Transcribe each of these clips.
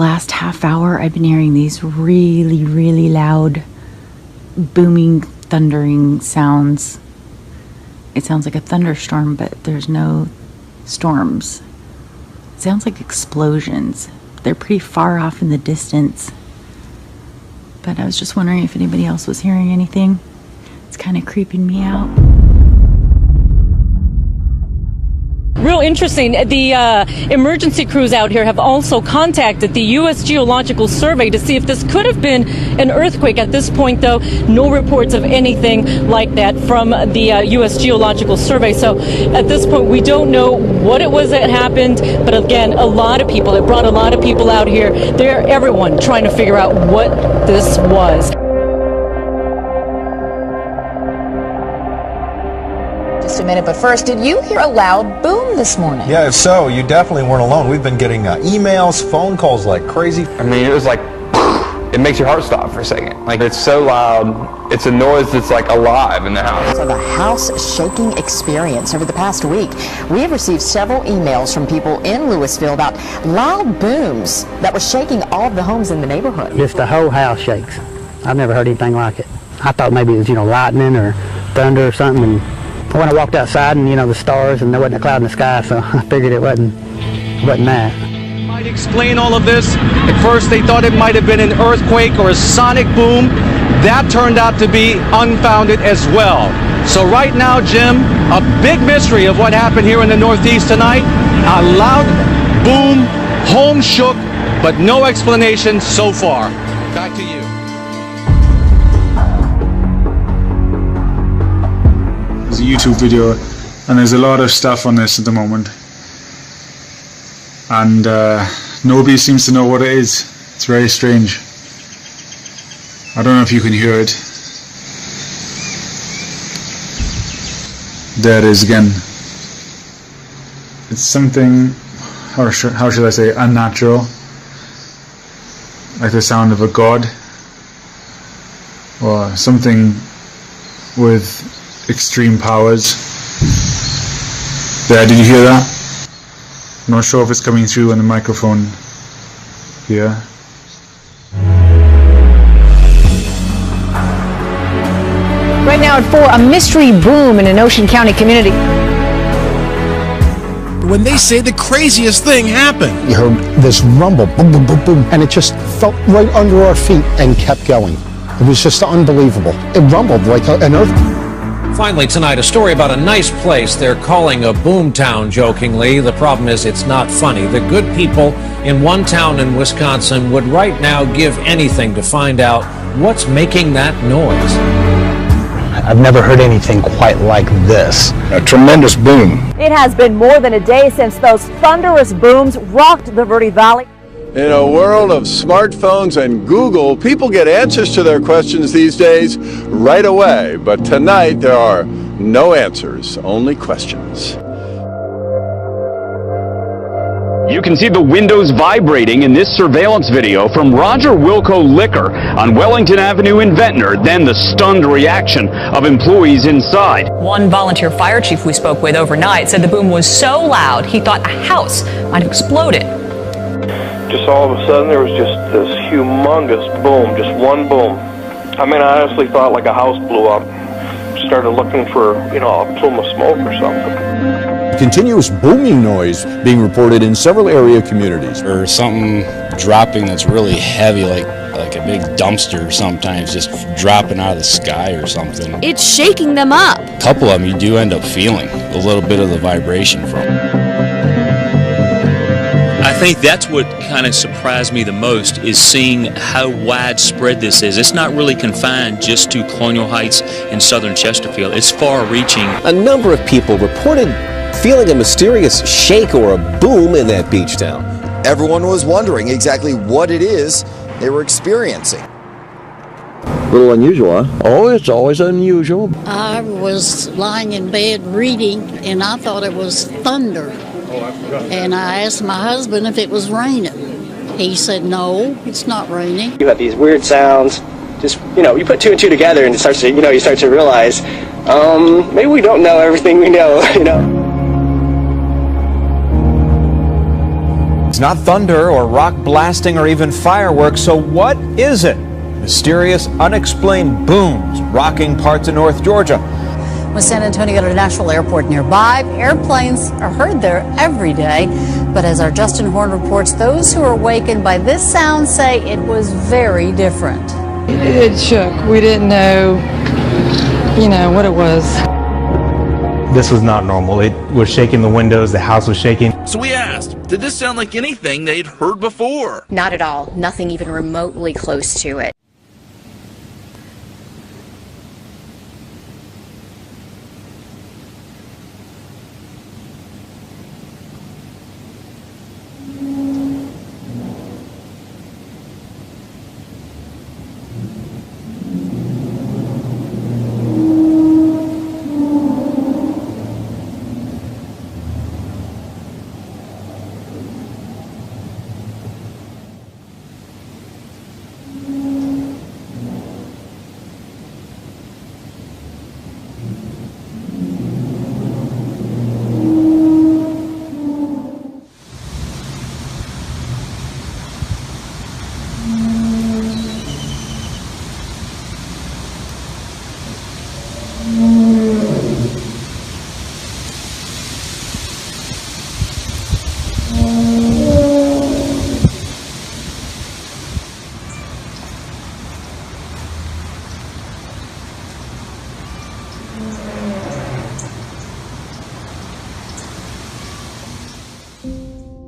last half hour, I've been hearing these really, really loud, booming, thundering sounds. It sounds like a thunderstorm, but there's no storms. It sounds like explosions. They're pretty far off in the distance. But I was just wondering if anybody else was hearing anything. It's kind of creeping me out. Real interesting. The emergency crews out here have also contacted the U.S. Geological Survey to see if this could have been an earthquake. At this point, though, no reports of anything like that from the U.S. Geological Survey. So at this point, we don't know what it was that happened. But again, a lot of people, it brought a lot of people out here. They're everyone trying to figure out what this was. A minute, but first, did you hear a loud boom this morning? Yeah, if so, you definitely weren't alone. We've been getting emails, phone calls like crazy. I mean, it was like, it makes your heart stop for a second. Like, it's so loud. It's a noise that's like alive in the house. So the house shaking experience over the past week. We have received several emails from people in Louisville about loud booms that were shaking all of the homes in the neighborhood. Just the whole house shakes. I've never heard anything like it. I thought maybe it was, lightning or thunder or something. And when I walked outside and, the stars, and there wasn't a cloud in the sky, so I figured it wasn't that. Might explain all of this. At first they thought it might have been an earthquake or a sonic boom. That turned out to be unfounded as well. So right now, Jim, a big mystery of what happened here in the Northeast tonight. A loud boom, home shook, but no explanation so far. Back to you. There's a YouTube video, and there's a lot of stuff on this at the moment, and nobody seems to know what it is. It's very strange. I don't know if you can hear it. There it is again. It's something, how should I say, unnatural, like the sound of a god, or something with extreme powers. There, did you hear that? I'm not sure if it's coming through on the microphone here. Right now at 4, a mystery boom in an Ocean County community. When they say the craziest thing happened. You heard this rumble, boom, boom, boom, boom, and it just felt right under our feet and kept going. It was just unbelievable. It rumbled like an earthquake. Finally tonight, a story about a nice place they're calling a boom town, jokingly. The problem is it's not funny. The good people in one town in Wisconsin would right now give anything to find out what's making that noise. I've never heard anything quite like this. A tremendous boom. It has been more than a day since those thunderous booms rocked the Verde Valley. In a world of smartphones and Google, people get answers to their questions these days right away. But tonight, there are no answers, only questions. You can see the windows vibrating in this surveillance video from Roger Wilco Liquor on Wellington Avenue in Ventnor, then the stunned reaction of employees inside. One volunteer fire chief we spoke with overnight said the boom was so loud he thought a house might have exploded. Just all of a sudden there was just this humongous boom, just one boom. I mean, I honestly thought like a house blew up. Started looking for, a plume of smoke or something. Continuous booming noise being reported in several area communities. Or something dropping that's really heavy, like a big dumpster sometimes just dropping out of the sky or something. It's shaking them up. A couple of them you do end up feeling a little bit of the vibration from. I think that's what kind of surprised me the most, is seeing how widespread this is. It's not really confined just to Colonial Heights and southern Chesterfield. It's far-reaching. A number of people reported feeling a mysterious shake or a boom in that beach town. Everyone was wondering exactly what it is they were experiencing. A little unusual, huh? Oh, it's always unusual. I was lying in bed reading, and I thought it was thunder. And I asked my husband if it was raining. He said, no, it's not raining. You have these weird sounds. Just, you put two and two together and it starts to, you start to realize, maybe we don't know everything we know, It's not thunder or rock blasting or even fireworks, so what is it? Mysterious, unexplained booms rocking parts of North Georgia. With San Antonio International Airport nearby, airplanes are heard there every day. But as our Justin Horn reports, those who are awakened by this sound say it was very different. It shook. We didn't know, what it was. This was not normal. It was shaking the windows, the house was shaking. So we asked, did this sound like anything they'd heard before? Not at all. Nothing even remotely close to it.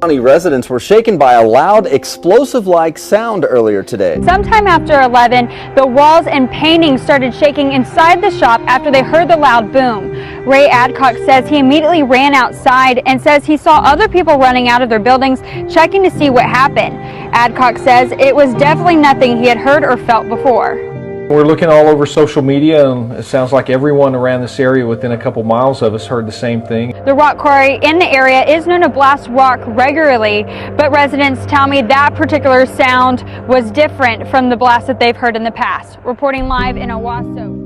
County residents were shaken by a loud, explosive-like sound earlier today. Sometime after 11, the walls and paintings started shaking inside the shop after they heard the loud boom. Ray Adcock says he immediately ran outside and says he saw other people running out of their buildings checking to see what happened. Adcock says it was definitely nothing he had heard or felt before. We're looking all over social media, and it sounds like everyone around this area within a couple miles of us heard the same thing. The rock quarry in the area is known to blast rock regularly, but residents tell me that particular sound was different from the blast that they've heard in the past. Reporting live in Owasso.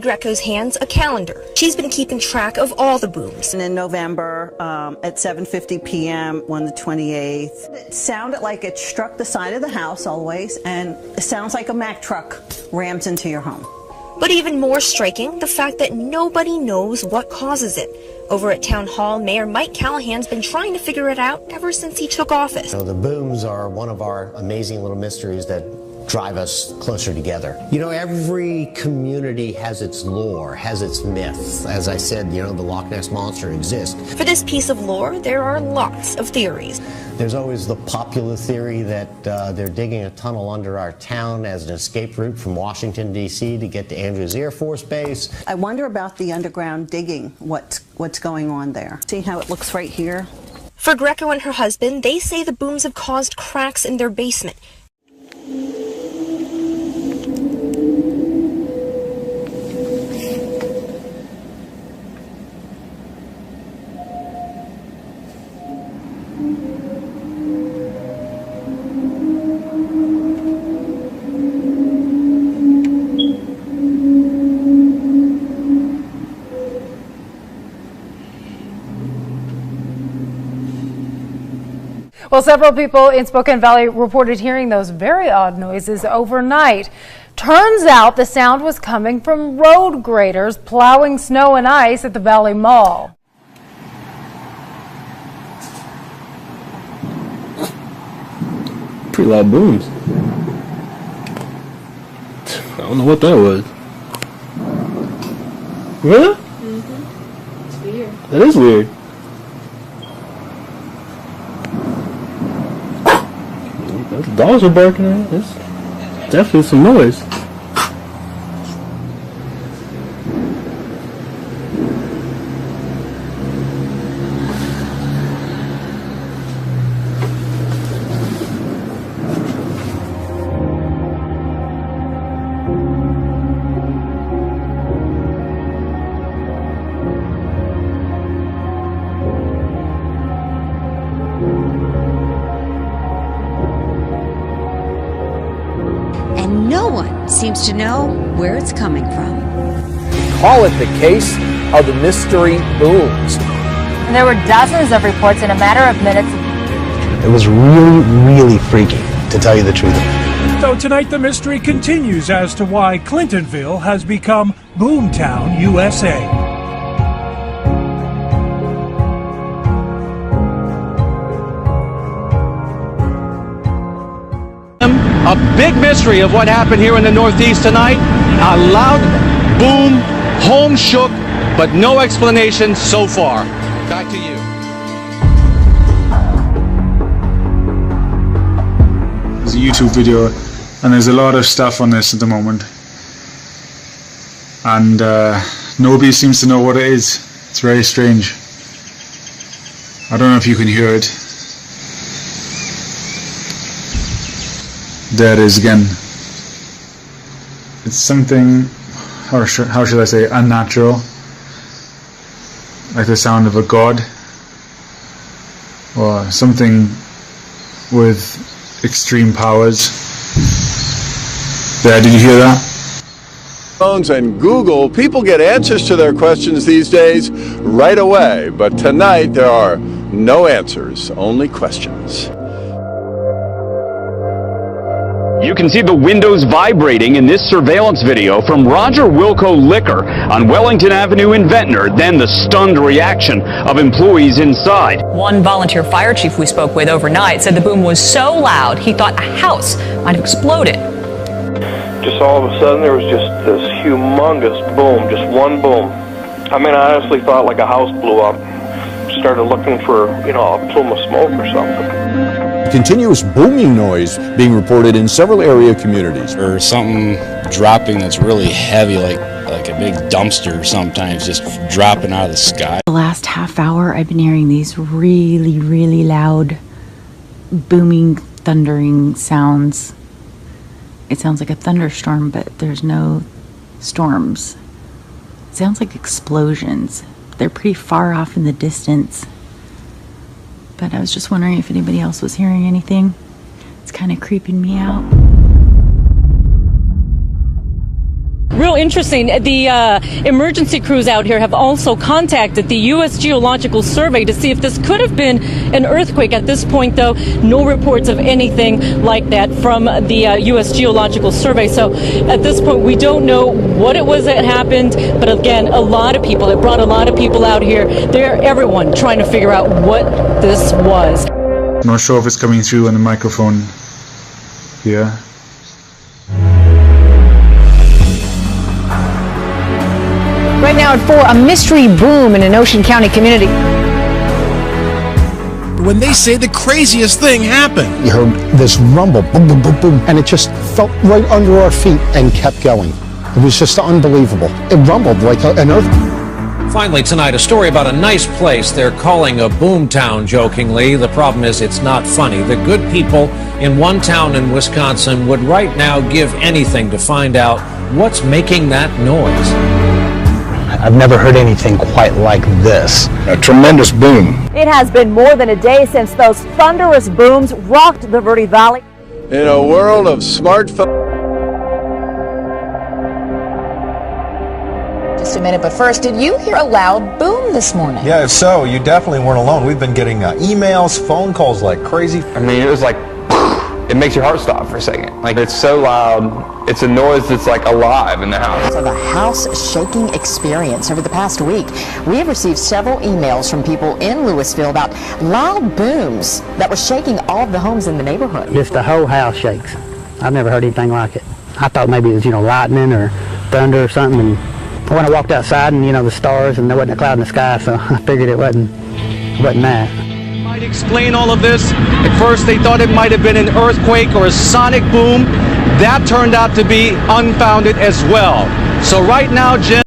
Greco's hands a calendar. She's been keeping track of all the booms. And in November at 7:50 p.m. on the 28th, it sounded like it struck the side of the house always, and it sounds like a Mack truck rams into your home. But even more striking, the fact that nobody knows what causes it. Over at Town Hall, Mayor Mike Callahan's been trying to figure it out ever since he took office. The booms are one of our amazing little mysteries that drive us closer together. Every community has its lore, has its myths. As I said, the Loch Ness Monster exists. For this piece of lore, there are lots of theories. There's always the popular theory that they're digging a tunnel under our town as an escape route from Washington, D.C. to get to Andrews Air Force Base. I wonder about the underground digging, what's going on there. See how it looks right here? For Greco and her husband, they say the booms have caused cracks in their basement. Well, several people in Spokane Valley reported hearing those very odd noises overnight. Turns out the sound was coming from road graders plowing snow and ice at the Valley Mall. Pretty loud booms. I don't know what that was. Really? Mm-hmm. It's weird. That is weird. Those dogs are barking at it. There's definitely some noise. And no one seems to know where it's coming from. Call it the case of the mystery booms. And there were dozens of reports in a matter of minutes. It was really freaky, to tell you the truth. So tonight the mystery continues as to why Clintonville has become Boomtown, USA. A big mystery of what happened here in the Northeast tonight. A loud boom, home shook, but no explanation so far. Back to you. There's a YouTube video, and there's a lot of stuff on this at the moment. And nobody seems to know what it is. It's very strange. I don't know if you can hear it. There it is again. It's something, how should I say, unnatural. Like the sound of a god. Or something with extreme powers. There, did you hear that? Phones and Google, people get answers to their questions these days right away. But tonight there are no answers, only questions. You can see the windows vibrating in this surveillance video from Roger Wilco Liquor on Wellington Avenue in Ventnor, then the stunned reaction of employees inside. One volunteer fire chief we spoke with overnight said the boom was so loud he thought a house might have exploded. Just all of a sudden there was just this humongous boom, just one boom. I mean, I honestly thought like a house blew up. Started looking for, a plume of smoke or something. Continuous booming noise being reported in several area communities. Or something dropping that's really heavy, like a big dumpster sometimes, just dropping out of the sky. The last half hour I've been hearing these really loud booming, thundering sounds. It sounds like a thunderstorm, but there's no storms. It sounds like explosions. They're pretty far off in the distance. But I was just wondering if anybody else was hearing anything. It's kind of creeping me out. Real interesting. The emergency crews out here have also contacted the U.S. Geological Survey to see if this could have been an earthquake. At this point, though, no reports of anything like that from the U.S. Geological Survey. So at this point, we don't know what it was that happened. But again, a lot of people, it brought a lot of people out here. Everyone trying to figure out what this was. I'm not sure if it's coming through on the microphone here. Right now at 4, a mystery boom in an Ocean County community. When they say the craziest thing happened. You heard this rumble, boom, boom, boom, boom, and it just felt right under our feet and kept going. It was just unbelievable. It rumbled like an earthquake. Finally tonight, a story about a nice place they're calling a boomtown, jokingly. The problem is it's not funny. The good people in one town in Wisconsin would right now give anything to find out what's making that noise. I've never heard anything quite like this. A tremendous boom. It has been more than a day since those thunderous booms rocked the Verde Valley. In a world of smartphones. just a minute, but first, did you hear a loud boom this morning? Yeah, if so, you definitely weren't alone. We've been getting emails, phone calls like crazy. I mean, it was like, it makes your heart stop for a second. Like, it's so loud. It's a noise that's like alive in the house. So the house shaking experience over the past week. We have received several emails from people in Louisville about loud booms that were shaking all of the homes in the neighborhood. Just the whole house shakes. I've never heard anything like it. I thought maybe it was, lightning or thunder or something. And when I walked outside and, the stars and there wasn't a cloud in the sky, so I figured it wasn't that. Might explain all of this. At first they thought it might have been an earthquake or a sonic boom. That turned out to be unfounded as well. So right now, Jim,